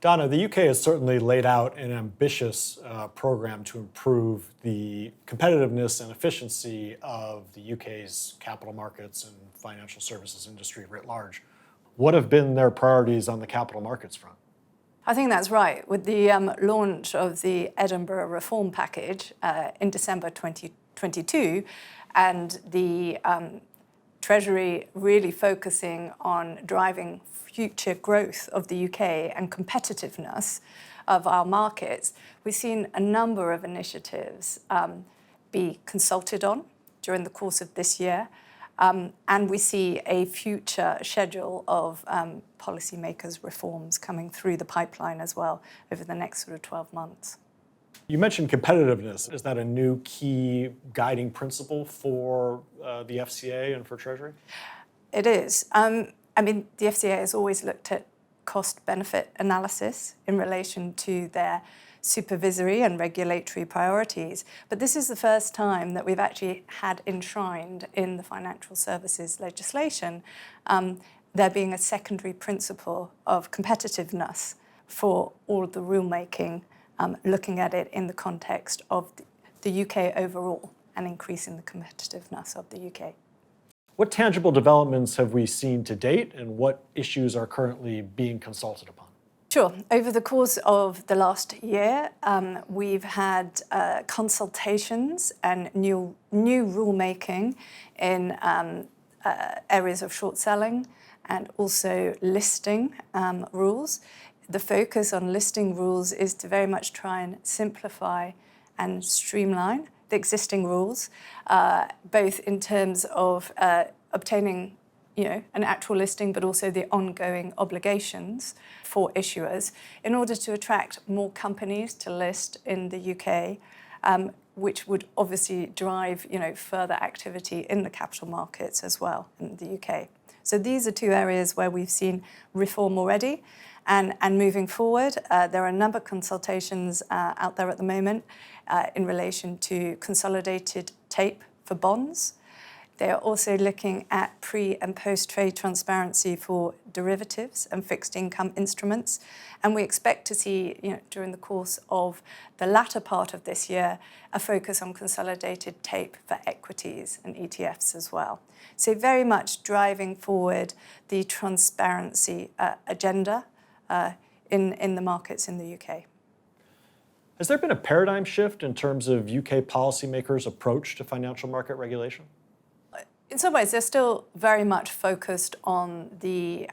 Donna, the UK has certainly laid out an ambitious program to improve the competitiveness and efficiency of the UK's capital markets and financial services industry writ large. What have been their priorities on the capital markets front? I think that's right. With the launch of the Edinburgh Reform Package in December 2022, and the Treasury really focusing on driving future growth of the UK and competitiveness of our markets, we've seen a number of initiatives be consulted on during the course of this year. And we see a future schedule of policymakers' reforms coming through the pipeline as well over the next sort of 12 months. You mentioned competitiveness. Is that a new key guiding principle for the FCA and for Treasury? It is. I mean, the FCA has always looked at cost-benefit analysis in relation to their supervisory and regulatory priorities. But this is the first time that we've actually had enshrined in the financial services legislation there being a secondary principle of competitiveness for all of the rulemaking, looking at it in the context of the UK overall and increasing the competitiveness of the UK. What tangible developments have we seen to date, and what issues are currently being consulted upon? Sure. Over the course of the last year, we've had consultations and new rulemaking in areas of short selling and also listing rules. The focus on listing rules is to very much try and simplify and streamline the existing rules, both in terms of obtaining an actual listing, but also the ongoing obligations for issuers in order to attract more companies to list in the UK, which would obviously drive further activity in the capital markets as well in the UK. So these are two areas where we've seen reform already. And moving forward, there are a number of consultations out there at the moment in relation to consolidated tape for bonds. They are also looking at pre- and post-trade transparency for derivatives and fixed income instruments. And we expect to see, during the course of the latter part of this year, a focus on consolidated tape for equities and ETFs as well. So very much driving forward the transparency agenda in the markets in the UK. Has there been a paradigm shift in terms of UK policymakers' approach to financial market regulation? In some ways, they're still very much focused on the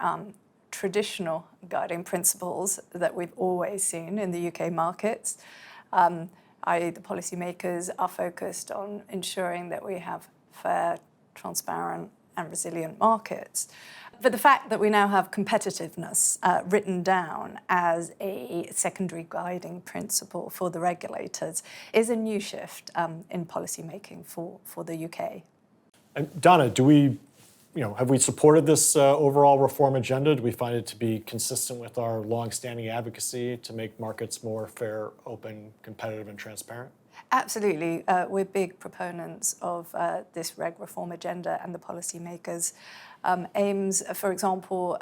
traditional guiding principles that we've always seen in the UK markets, i.e. the policymakers are focused on ensuring that we have fair, transparent and resilient markets. But the fact that we now have competitiveness written down as a secondary guiding principle for the regulators is a new shift in policymaking for the UK. And Donna, have we supported this overall reform agenda? Do we find it to be consistent with our longstanding advocacy to make markets more fair, open, competitive, and transparent? Absolutely. We're big proponents of this reg reform agenda and the policymakers' aims. For example,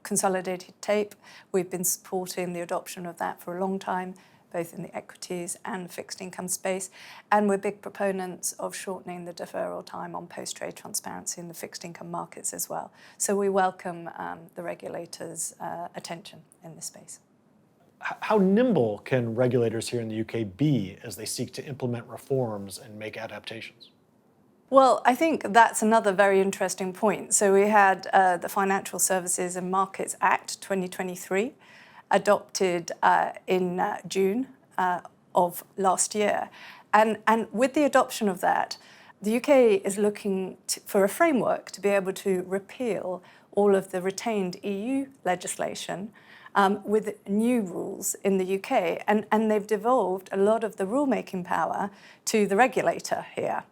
consolidated tape. We've been supporting the adoption of that for a long time, both in the equities and fixed income space. And we're big proponents of shortening the deferral time on post-trade transparency in the fixed income markets as well. So we welcome the regulators' attention in this space. How nimble can regulators here in the UK be as they seek to implement reforms and make adaptations? Well, I think that's another very interesting point. So we had the Financial Services and Markets Act 2023 adopted in June of last year. And with the adoption of that, the UK is looking for a framework to be able to repeal all of the retained EU legislation with new rules in the UK. And they've devolved a lot of the rulemaking power to the regulator here.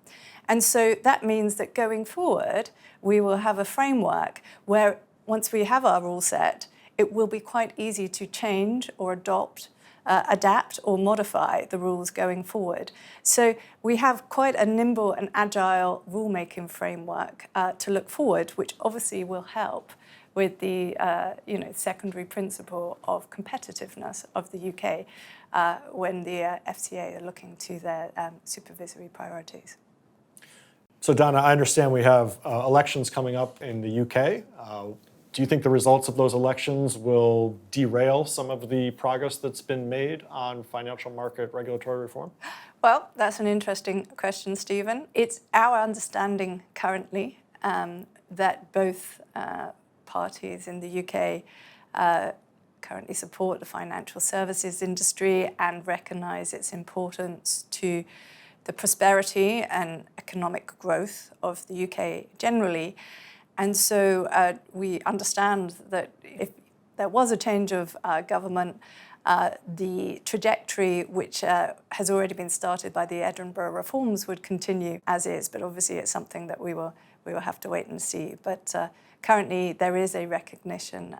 And so that means that going forward, we will have a framework where once we have our rule set, it will be quite easy to change or adapt or modify the rules going forward. So we have quite a nimble and agile rulemaking framework to look forward, which obviously will help with the secondary principle of competitiveness of the UK when the FCA are looking to their supervisory priorities. So Donna, I understand we have elections coming up in the UK. Do you think the results of those elections will derail some of the progress that's been made on financial market regulatory reform? Well, that's an interesting question, Stephen. It's our understanding currently that both parties in the UK currently support the financial services industry and recognise its importance to the prosperity and economic growth of the UK generally. And so we understand that if there was a change of government, the trajectory which has already been started by the Edinburgh reforms would continue as is, but obviously it's something that we will have to wait and see. But currently there is a recognition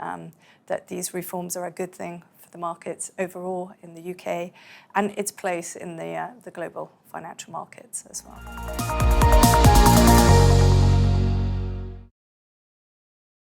that these reforms are a good thing for the markets overall in the UK and its place in the global financial markets as well.